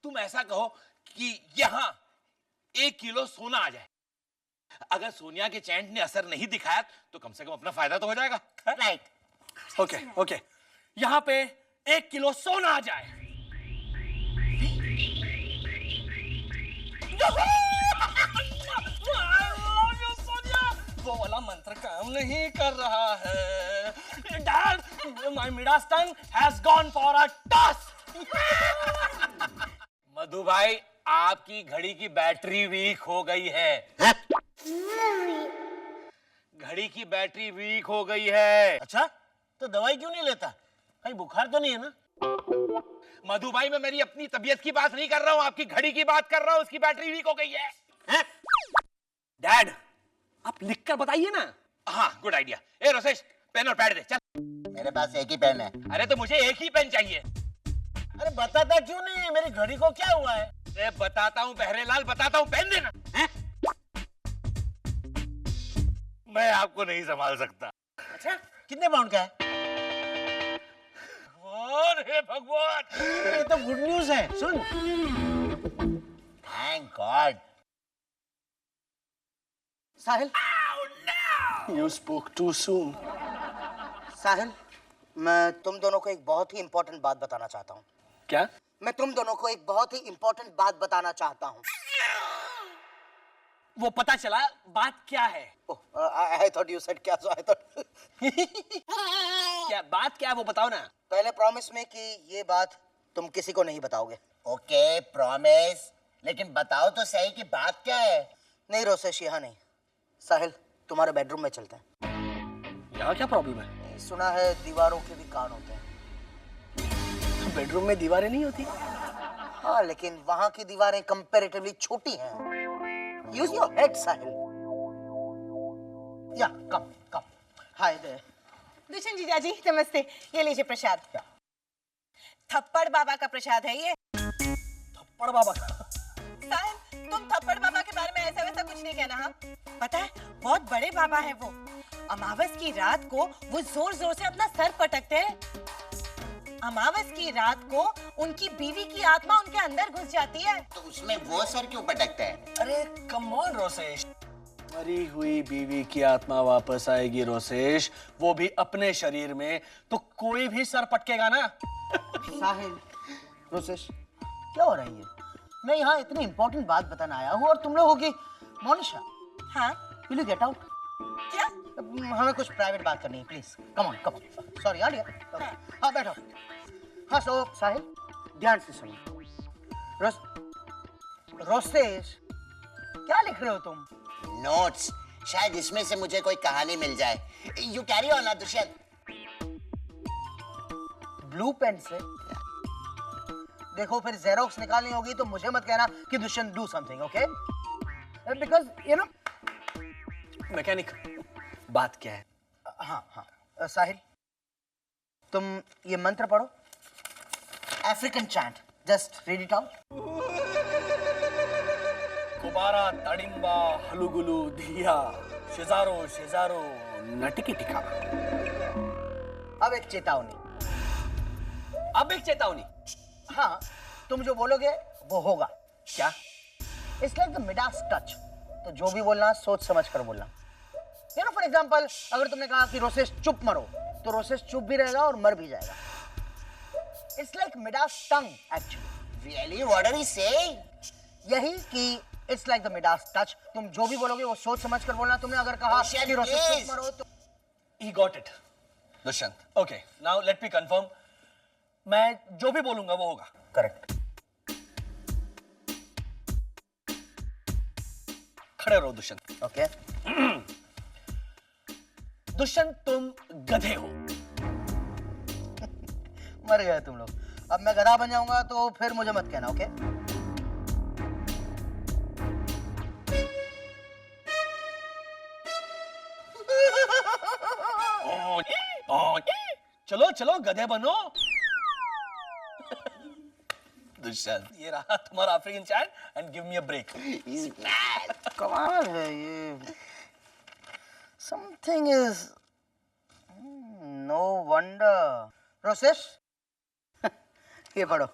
तुम ऐसा कहो कि यहाँ 1 किलो सोना आ जाए। अगर सोनिया के चैंट ने असर नहीं दिखाया तो कम से कम अपना फायदा तो हो जाएगा। राइट। ओके ओके, यहाँ पे 1 किलो सोना आ जाए। वो वाला मंत्र काम नहीं कर रहा है। Dad, my Midas tongue has gone for a toss. मधु भाई, आपकी घड़ी की बैटरी वीक हो गई है। घड़ी की बैटरी वीक हो गई है। अच्छा, तो दवाई क्यों नहीं लेता? कहीं बुखार तो नहीं है ना? मधु भाई, मैं मेरी अपनी तबीयत की बात नहीं कर रहा हूँ, आपकी घड़ी की बात कर रहा हूँ। उसकी बैटरी वीक हो गई है। डैड, आप लिखकर बताइए ना। हाँ, गुड आइडिया। ए रोसेश, पेन और पैड दे, चल। मेरे पास एक ही पेन है। अरे तो मुझे एक ही पेन चाहिए। अरे बताता क्यों नहीं है? मेरी घड़ी को क्या हुआ है? अरे बताता हूँ बहरेलाल, बताता हूँ, पेन देना। मैं आपको नहीं संभाल सकता। अच्छा, कितने पाउंड का है? भगवान हे भगवान, ये तो गुड न्यूज है। सुन, thank God. Sahil. You spoke too soon. Sahil, मैं तुम दोनों को एक बहुत ही इंपॉर्टेंट बात बताना चाहता हूँ। क्या? मैं तुम दोनों को एक बहुत ही इंपॉर्टेंट बात बताना चाहता हूँ। वो पता चला, बात क्या है? I thought you said क्या, so I thought क्या बात क्या है वो बताओ ना। पहले प्रॉमिस में कि ये बात तुम किसी को नहीं बताओगे। ओके, प्रॉमिस, लेकिन बताओ तो सही कि बात क्या है। नहीं रोसेश, यहाँ नहीं। साहिल, तुम्हारे बेडरूम में चलते हैं। यहाँ क्या प्रॉब्लम है? सुना है दीवारों के भी कान होते हैं। बेडरूम में दीवारें नहीं होती? हाँ, लेकिन वहाँ की दीवारें कंपैरेटिवली छोटी हैं। Use your head, साहिल। या, कम। Hi there. दुष्यंत जीजा जी नमस्ते, ये लीजिए प्रसाद। थप्पड़ बाबा का प्रसाद है ये। थप्पड़ बाबा का? साहिल, तुम थप्पड़ बाबा के बारे में ऐसा वैसा कुछ नहीं कहना। हाँ, पता है बहुत बड़े बाबा है वो। अमावस की रात को वो जोर जोर से अपना सर पटकते हैं। अमावस की रात को उनकी बीवी की आत्मा उनके अंदर घुस जाती है। तो उसमें वो सर क्यों पटकता है? अरे कम ऑन रोसेश, मरी हुई बीवी की आत्मा वापस आएगी रोसेश, वो भी अपने शरीर में, तो कोई भी सर पटकेगा ना। साहिल, रोसेश, क्या हो रहा है ये? मैं यहाँ इतनी इंपॉर्टेंट बात बताने आया हूँ और तुम लोग होगी मोनिशा। हाँ, विल यू गेट आउट? क्या? हमें कुछ प्राइवेट बात करनी है, प्लीज। Come on. सॉरी यार। हाँ, बैठो। हाँ, सो साहिल, ध्यान से सुनो। रोसेश, क्या लिख रहे हो तुम? नोट्स, शायद इसमें से मुझे कोई कहानी मिल जाए। You carry on Dushyant. Blue pen से देखो, फिर जेरोक्स निकालनी होगी तो मुझे मत कहना कि Dushyant do something, okay? Because you know. Mechanic, बात क्या है? हाँ, साहिल, तुम ये मंत्र पढ़ो, African chant, just read it out. कुबारा तड़िंबा हलुगुलु धिया शेजारो शेजारो नटिकी टिका। अब एक चेतावनी। हाँ, तुम जो बोलोगे वो होगा। क्या? It's like the Midas touch. तो जो भी बोलना सोच समझ कर बोलना। यू नो, फॉर एग्जांपल, अगर तुमने कहा कि रोसेश चुप मरो, तो रोसेश चुप भी रहेगा और मर भी जाएगा। It's like Midas tongue actually. Really, what are you saying? यही कि it's like the Midas touch. तुम जो भी बोलोगे वो सोच समझ कर बोलना। तुमने अगर कहा कि रोसेश चुप मरो तो He got it, Dushyant. Okay, now let me confirm. मैं जो भी बोलूंगा वो होगा। करेक्ट। खड़े रहो दुष्यंत। ओके। दुष्यंत, तुम गधे हो। मर गए तुम लोग। अब मैं गधा बन जाऊंगा तो फिर मुझे मत कहना, ओके? चलो चलो गधे बनो। दुष्यंत, ये रहा तुम्हारा African chat and give me a break. He's mad. कमाल है ये। Something is no wonder. Rosesh, ये पढ़ो।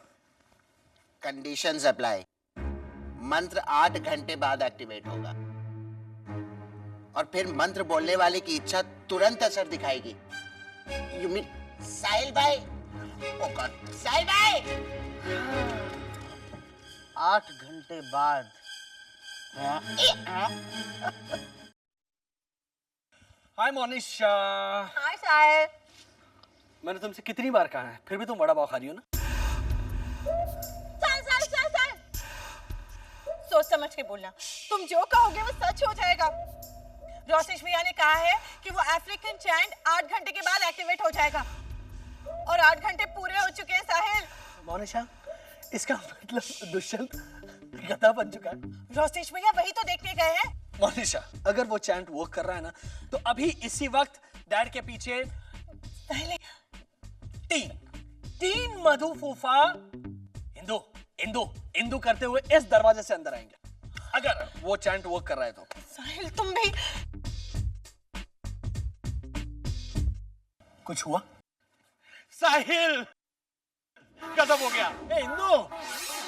Conditions apply. मंत्र 8 घंटे बाद एक्टिवेट होगा और फिर मंत्र बोलने वाले की इच्छा तुरंत असर दिखाएगी। यू मीन साहिल भाई? ओ गॉड, साहिल भाई! 8 घंटे बाद। हाय मोनिशा। हाय साहिल। मैंने तुमसे कितनी बार कहा है, फिर भी तुम बड़ा पाव खा रही हो ना। साहिल सोच समझ के बोलना, तुम जो कहोगे वो सच हो जाएगा। रोसेश भैया ने कहा है कि वो अफ्रीकन चैंट 8 घंटे के बाद एक्टिवेट हो जाएगा और 8 घंटे पूरे हो चुके हैं साहिल। मोनिशा, इसका मतलब दुष्यंत गधा बन चुका है। रोसेश भैया वही तो देखने गए हैं। मोनिशा, अगर वो चैंट वर्क कर रहा है ना, तो अभी इसी वक्त डैड के पीछे पहले तीन मधु फूफा इंदू इंदू इंदू करते हुए इस दरवाजे से अंदर आएंगे, अगर वो चैंट वर्क कर रहा है तो। साहिल तुम भी। कुछ हुआ? साहिल गजब हो गया। ए इंदू,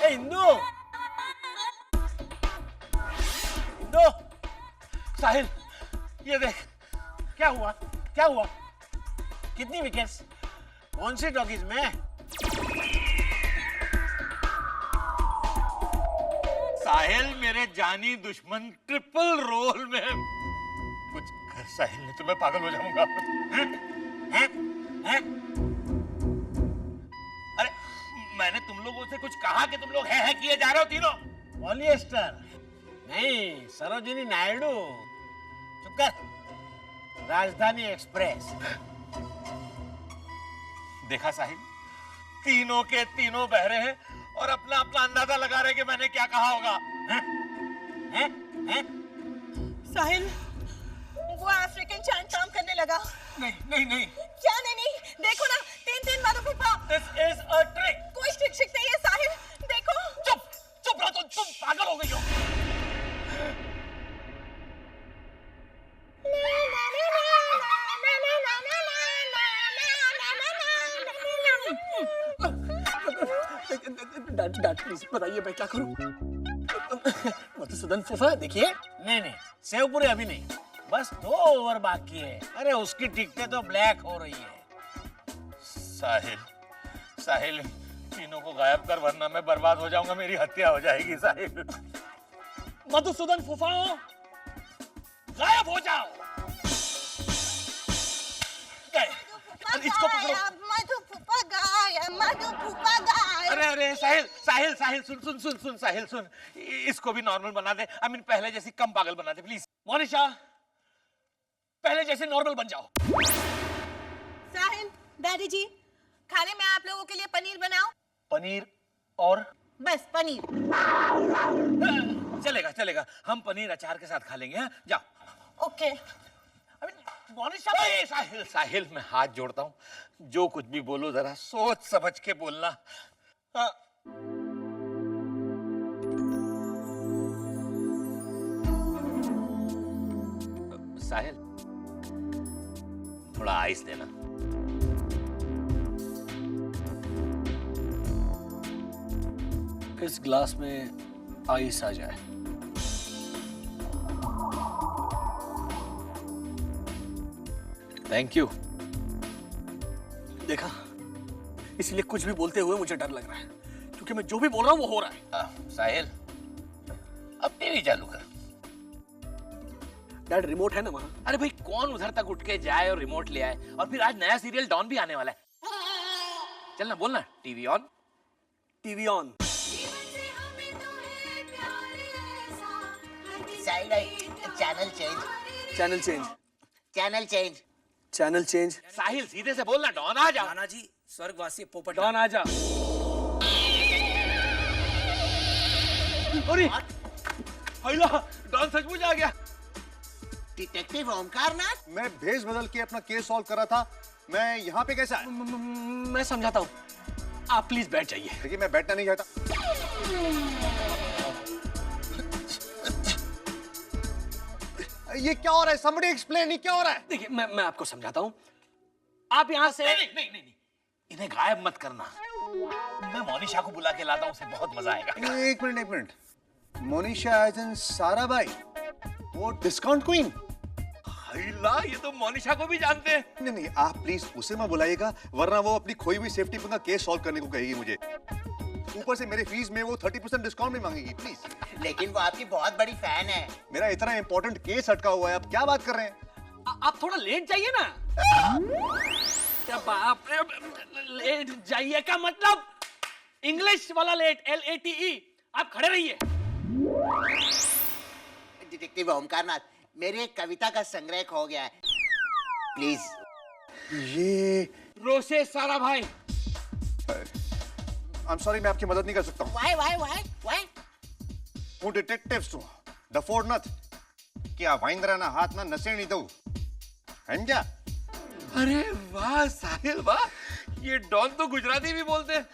ए इंदू, इंदू, साहिल ये देख। क्या हुआ? क्या हुआ? कितनी विकेट्स? कौन सी टॉकीज में? साहिल मेरे जानी दुश्मन ट्रिपल रोल में। कुछ कर साहिल, नहीं तो मैं पागल हो जाऊंगा। हैं? अरे मैंने तुम लोगों से कुछ कहा कि तुम लोग हैं किए जा रहे हो तीनों? पॉलिएस्टर नहीं, सरोजिनी नायडू। चुप कर। राजधानी एक्सप्रेस। देखा साहिल, तीनों के तीनों बहरे हैं और अपना अपना अंदाजा लगा रहे हैं कि मैंने क्या कहा होगा। हैं? साहिल वो अफ्रीकन चैंट काम करने लगा। नहीं नहीं नहीं, क्या नहीं, देखो ना, 3 मधु फूफा। This is a trick. कोई ट्रिक नहीं है साहिल, देखो। चुप चुप रहो, तुम पागल हो गई हो। डैड प्लीज बताइए मैं क्या करूं? मधुसूदन फूफा देखिए। नहीं, सेव पूरे अभी नहीं, बस 2 ओवर बाकी है। अरे उसकी टिकटें तो ब्लैक हो रही है। साहिल साहिल तीनों को गायब कर, वरना मैं बर्बाद हो जाऊंगा, मेरी हत्या हो जाएगी। साहिल मधुसूदन फूफा गायब हो जाओ। इसको पकड़ो। मधु फूफा गायब, मधु फूफा गायब। अरे अरे साहिल साहिल साहिल सुन सुन सुन सुन साहिल सुन, इसको भी नॉर्मल बना दे। आई मीन पहले जैसी कम पागल बना दे प्लीज। मोनिशा, पहले जैसे नॉर्मल बन जाओ। साहिल, दादी जी, खाने में आप लोगों के लिए पनीर बनाओ। पनीर और बस पनीर। चलेगा चलेगा, हम पनीर अचार के साथ खा लेंगे। हाँ जाओ। ओके। मोनिशा, साहिल साहिल मैं हाथ जोड़ता हूँ, जो कुछ भी बोलो जरा सोच समझ के बोलना। हाँ। साहिल थोड़ा आइस देना। इस ग्लास में आइस आ जाए। Thank you. देखा, इसलिए कुछ भी बोलते हुए मुझे डर लग रहा है, क्योंकि मैं जो भी बोल रहा हूँ वो हो रहा है। साहिल अब टीवी चालू कर। डैड रिमोट है ना वहाँ? अरे भाई कौन उधर तक उठ के जाए और रिमोट ले आए? और फिर आज नया सीरियल डॉन भी आने वाला है। चलना, बोलना TV on. TV on. Side channel change. Channel change. Channel change. Channel change. Sahil सीधे से बोलना, डॉन आ जा। नाना जी, स्वर्गवासी पोपट डॉन आ जा। अरे हैला, डॉन सचमुच आ गया। डिटेक्टिव ओमकारनाथ। मैं भेष बदल के अपना केस सॉल्व कर रहा था। मैं यहाँ पे कैसे आया? मैं समझाता हूँ, आप प्लीज बैठ जाइए। देखिए मैं बैठना नहीं चाहता। ये क्या हो रहा है? Somebody explain, ये क्या हो रहा है? देखिए मैं आपको समझाता हूँ। आप यहाँ से नहीं, इन्हें गायब मत करना। मैं मोनिशा को बुला के लाता हूँ, उसे बहुत मजा आएगा। एक minute Monisha as in Sarabhai, वो डिस्काउंट क्वीन। ला, ये तो मोनिशा को भी जानते हैं। नहीं आप प्लीज उसे मत बुलाइएगा, वरना वो अपनी खोई हुई सेफ्टी पिन का केस सॉल्व करने को कहेगी मुझे। ऊपर से मेरे फीस में वो 30% डिस्काउंट भी मांगेगी प्लीज। लेकिन वो आपकी बहुत बड़ी फैन है। मेरा इतना इंपॉर्टेंट केस अटका हुआ है, आप क्या बात कर रहे हैं? आप थोड़ा लेट जाइए ना। क्या बाप रे, लेट जाइए का मतलब इंग्लिश वाला लेट, LATE। आप खड़े रहिए। डिटेक्टिव ओमकारनाथ, मेरी एक कविता का संग्रह खो गया है, प्लीज। ये रोसे सारा भाई, I'm sorry, मैं आपकी मदद नहीं कर सकता हूँ। वाई હું ડિટેક્ટિવ છું, ડફોડ નથ કે આ વાંદરાના હાથના નસે નહીં દઉં, સમજ્યા? अरे वाह साहिल वाह, ये डॉन तो गुजराती भी बोलते हैं।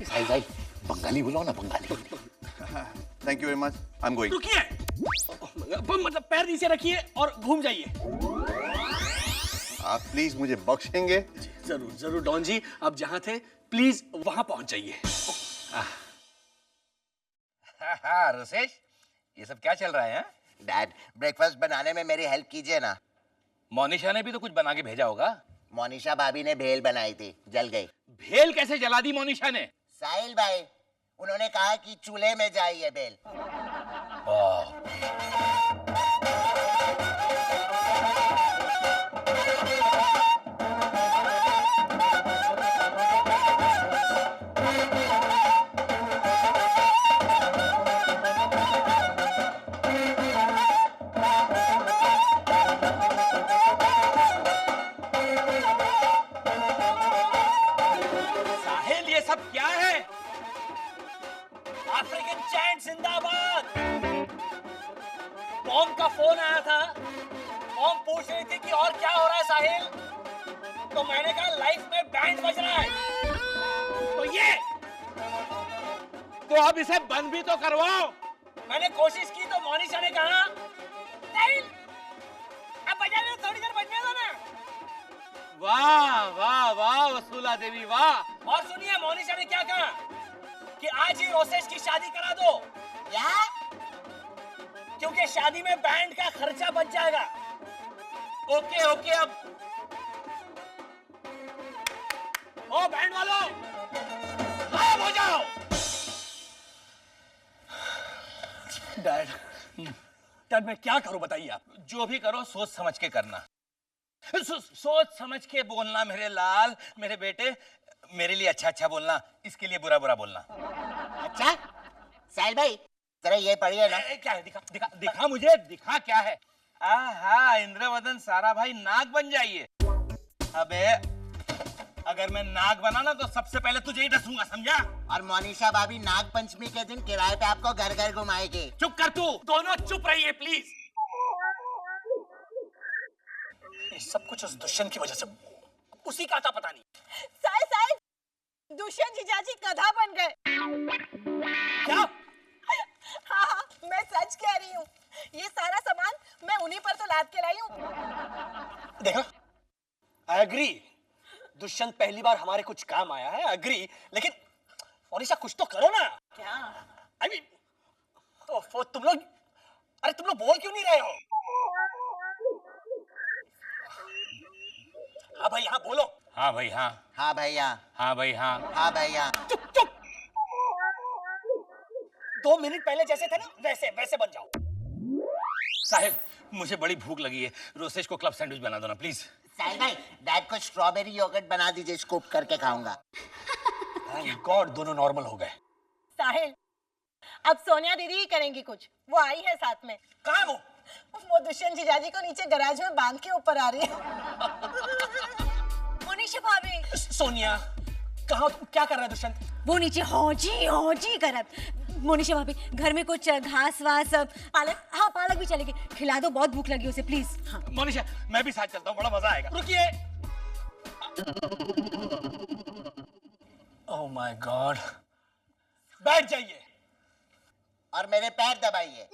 साहिल भाई, बंगाली बुलाओ ना, Bengali. Thank you very much, I am going. रुकिए, मतलब पैर नीचे रखिए और घूम जाइए। आप प्लीज मुझे बख्शेंगे? जरूर जरूर डॉन जी, आप जहां थे प्लीज वहां पहुंच जाइए। हाँ रोसेश, ये सब क्या चल रहा है? डैड, ब्रेकफास्ट बनाने में मेरी हेल्प कीजिए ना। मोनिशा ने भी तो कुछ बना के भेजा होगा। मोनिशा भाभी ने भेल बनाई थी, जल गई। भेल कैसे जला दी मोनिशा ने? साहिल भाई, उन्होंने कहा कि चूल्हे में जाइए भेल। साहिल, ये सब क्या है? अफ्रीकन चैंट जिंदाबाद। मॉम का फोन आया था, मॉम पूछ रही थी कि और क्या हो रहा है साहिल, तो मैंने कहा लाइफ में बैंड बज रहा है। तो ये, तो अब इसे बंद भी तो करवाओ। मैंने कोशिश की तो मोनिशा ने कहा नहीं, अब बजा लो, थोड़ी देर बजने दो ना। वाह वाह वाह वसूला देवी वाह। और सुनिए मोनिशा ने क्या कहा कि आज ही रोसेश की शादी करा दो, क्या? क्योंकि शादी में बैंड का खर्चा बच जाएगा। ओके ओके, अब ओ बैंड वालों, गायब हो जाओ। डैड मैं क्या करूं बताइए आप। जो भी करो सोच समझ के करना। सोच समझ के बोलना मेरे लाल, मेरे बेटे। मेरे लिए अच्छा अच्छा बोलना, इसके लिए बुरा बुरा बोलना। अच्छा साहिल भाई, जरा ये पढ़िए ना। क्या है? दिखा दिखा दिखा मुझे, दिखा क्या है? आहा, इंद्रवदन सारा भाई नाग बन जाइए। अबे अगर मैं नाग बना ना तो सबसे पहले तुझे ही डसूंगा, समझा? और मोनिशा भाभी नाग पंचमी के दिन किराए पे आपको घर घर घुमाएगी। चुप कर तू। दोनों चुप रहिए प्लीज। ये सब कुछ उस दुष्यंत की वजह से, उसी का था पता नहीं। साहिल, दुष्यंत जीजाजी गधा बन गए। क्या? हाँ, मैं सच कह रही हूँ। ये सारा सामान मैं उन्हीं पर तो लाद के लाई हूँ। देखा, आई एग्री, दुष्यंत पहली बार हमारे कुछ काम आया है, एग्री, लेकिन मोनिशा कुछ तो करो ना। क्या? आई मीन, तो तुम लोग, अरे तुम लोग बोल क्यों नहीं रहे हो? हाँ भाई हाँ बोलो। हाँ भाई हाँ। हाँ भैया। हाँ भाई हाँ। हाँ भैया। चुप चुप। 2 मिनट पहले जैसे थे ना वैसे वैसे बन जाओ। साहिब, मुझे बड़ी भूख लगी है, रोसेश को क्लब सैंडविच बना दो ना प्लीज। साहिल भाई, डैड को स्ट्रॉबेरी योगर्ट बना दीजिए, स्कूप करके खाऊंगा। थैंक गॉड दोनों नॉर्मल हो गए। साहिल, अब सोनिया दीदी ही करेंगी कुछ। वो आई है साथ में। कहाँ है वो दुष्यंत जीजाजी को नीचे गैराज में बांध के ऊपर आ रही है। मोनिशा भाभी। सोनिया, कहाँ, क्या कर रहा है दुष्यंत? वो नीचे हौजी करत। मोनिशा भाभी, घर में कुछ घास वास, पालक, हाँ पालक भी चलेगी, खिला दो, बहुत भूख लगी उसे प्लीज। हाँ। मोनिशा, मैं भी साथ चलता हूँ, बड़ा मजा आएगा। रुकिए। ओह माय गॉड, बैठ जाइए और मेरे पैर दबाइए।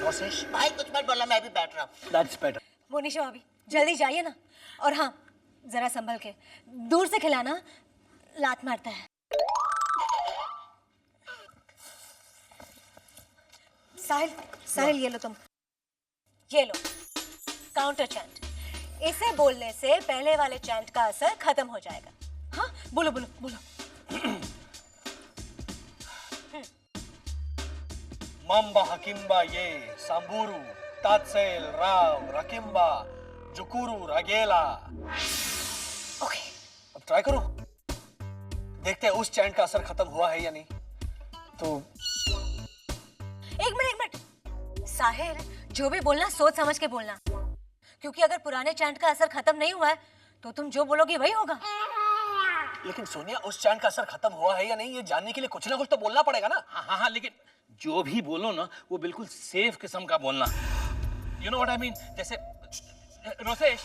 रोसेश, भाई कुछ मत बोला, मैं भी बैठ रहा हूँ। That's better. मोनिशा भाभी जल्दी जाइए ना, और हाँ जरा संभल के, दूर से खिलाना, लात मारता है। साहिल, साहिल ये लो तुम, ये लो काउंटर चैंट। इसे बोलने से पहले वाले चैंट का असर खत्म हो जाएगा। हाँ बोलो बोलो बोलो। मम्बा हकिम्बा ये सांबूरू तात्सेल राव रकिम्बा जुकुरू रगेला। ओके अब ट्राई करो, देखते हैं उस चैंट का असर खत्म हुआ है या नहीं। तो एक मिनट साहिल, जो भी बोलना सोच समझ के बोलना, क्योंकि अगर पुराने चैंट का असर खत्म नहीं हुआ है तो तुम जो बोलोगे वही होगा। लेकिन सोनिया, उस चैंट का असर खत्म हुआ है या नहीं ये जानने के लिए कुछ ना कुछ तो बोलना पड़ेगा ना। हाँ, लेकिन जो भी बोलो ना वो बिल्कुल सेफ किस्म का बोलना। You know what I mean. जैसे रोसेश,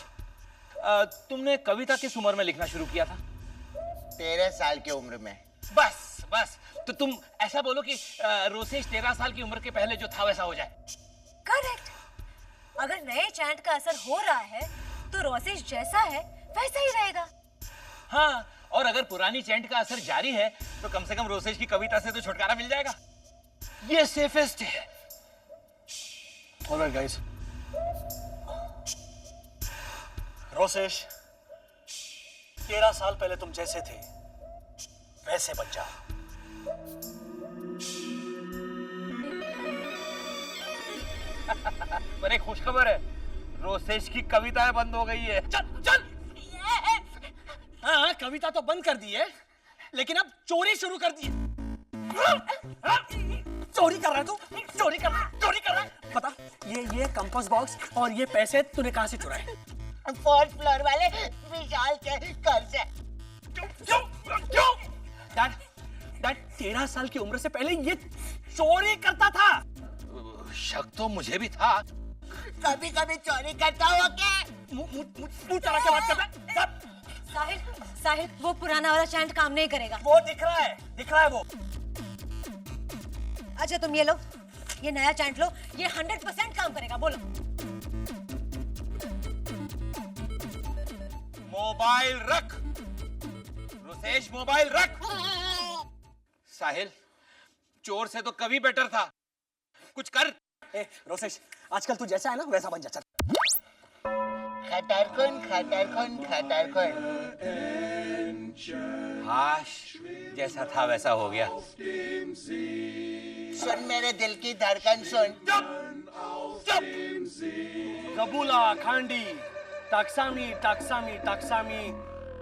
तुमने कविता किस उम्र में लिखना शुरू किया था? 13 साल की उम्र में। बस तो तुम ऐसा बोलो कि रोसेश 13 साल की उम्र के पहले जो था वैसा हो जाए। करेक्ट। अगर नए चैंट का असर हो रहा है तो रोसेश जैसा है वैसा ही रहेगा। हाँ, और अगर पुरानी चैंट का असर जारी है तो कम से कम रोसेश की कविता से तो छुटकारा मिल जाएगा। ये सेफेस्ट है। ऑलराइट गाइस, रोसेश 13 साल पहले तुम जैसे थे वैसे बन जाओ। पर एक खुशखबर है, रोसेश की कविताएं बंद हो गई है। चल। हाँ, कविता तो बंद कर दी है, लेकिन अब चोरी शुरू कर दी है। चोरी कर रहा है तू, चोरी कर रहा है। पता, ये कंपास बॉक्स और ये पैसे तूने कहाँ से चुराए? 4th फ्लोर वाले विशाल के घर से। डैड 13 साल की उम्र से पहले ये चोरी करता था। शक तो मुझे भी था। कभी कभी चोरी करता हो क्या? मुंह चढ़ा के बात करता है। साहिल वो पुराना वाला चैंट काम नहीं करेगा। वो दिख रहा है वो। अच्छा तुम ये लो, ये नया चैंट लो, ये 100% काम करेगा। बोलो। मोबाइल रख रोसेश, मोबाइल रख। साहिल, चोर से तो कभी बेटर था। कुछ कर। रोसेश, आजकल तू जैसा है ना वैसा बन जा। चल। खटर खून। हाश, जैसा था वैसा हो गया। सुन मेरे दिल की धड़कन सुन। चुप। कबूला खांडी टाक्सामी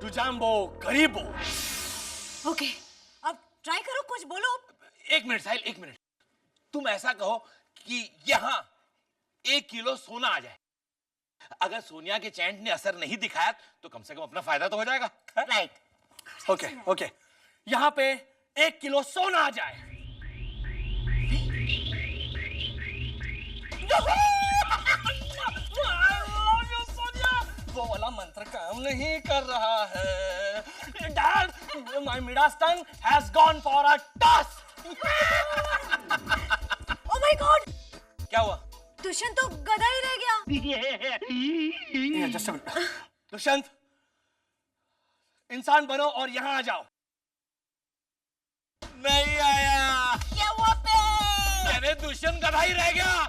दुजाम्बो गरीबो। ओके, अब ट्राई करो, कुछ बोलो। एक मिनट साहिल, एक मिनट। तुम ऐसा कहो कि यहाँ 1 किलो सोना आ जाए। अगर सोनिया के चैंट ने असर नहीं दिखाया तो कम से कम अपना फायदा तो हो जाएगा। राइट। ओके, यहाँ पे 1 किलो सोना आ जाए। वो वाला मंत्र काम नहीं कर रहा है। Dad, my Midas tongue has gone for a toss. Oh my God! क्या हुआ? दुष्यंत तो गधा ही रह गया। Just a minute. दुष्यंत, इंसान बनो और यहाँ आ जाओ। नहीं आया। क्या हुआ पे? अरे दुष्यंत गधा ही रह गया।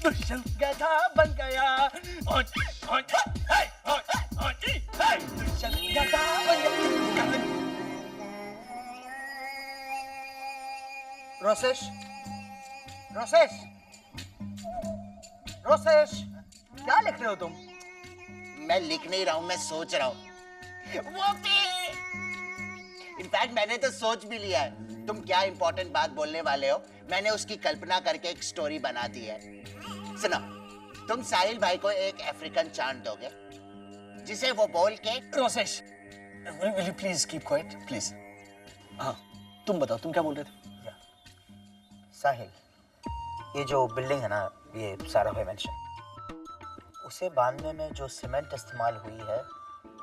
दुष्यंत गधा बन गया। दुष्यंत गधा बन गया। रोसेश, क्या लिख रहे हो तुम? मैं लिख नहीं रहा हूं, मैं सोच रहा हूं। इनफैक्ट मैंने तो सोच भी लिया है तुम क्या इंपॉर्टेंट बात बोलने वाले हो। मैंने उसकी कल्पना करके एक स्टोरी बना दी है। सुनो, तुम साहिल भाई को एक अफ्रीकन चांट दोगे जिसे वो बोल के। Rosesh, will you please keep quiet, please? हाँ, तुम बताओ, तुम क्या बोल रहे थे? साहिल, ये जो बिल्डिंग है ना, ये सारा भाई मेंशन, उसे बांधने में जो सीमेंट इस्तेमाल हुई है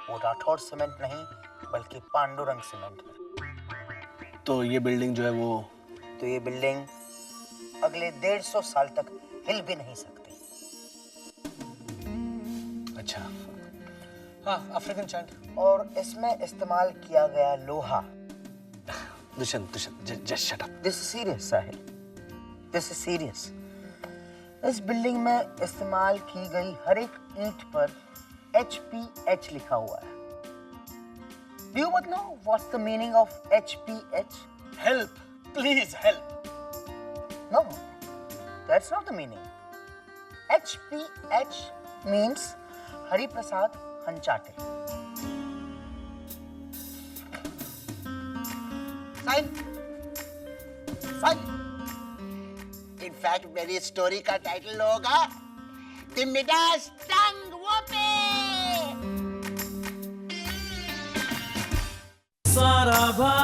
वो राठौड़ सीमेंट नहीं बल्कि पांडुरंग सीमेंट है। तो ये बिल्डिंग जो है वो, तो ये बिल्डिंग अगले 150 साल तक हिल भी नहीं सकती। अच्छा, हाँ, अफ्रीकन चैंट। और इसमें इस्तेमाल किया गया लोहा। Dushyant, just shut up. This is serious Sahil, this is serious. इस बिल्डिंग में इस्तेमाल की गई हर एक ईंट पर HPH लिखा हुआ है। Do you know what's the meaning of HPH? Help, please help. No, that's not the meaning. HPH means Hari Prasad Hanchate. Sign. Sign. In fact, मेरी स्टोरी का टाइटल होगा The Midas Tongue Whoopee. सारा भाई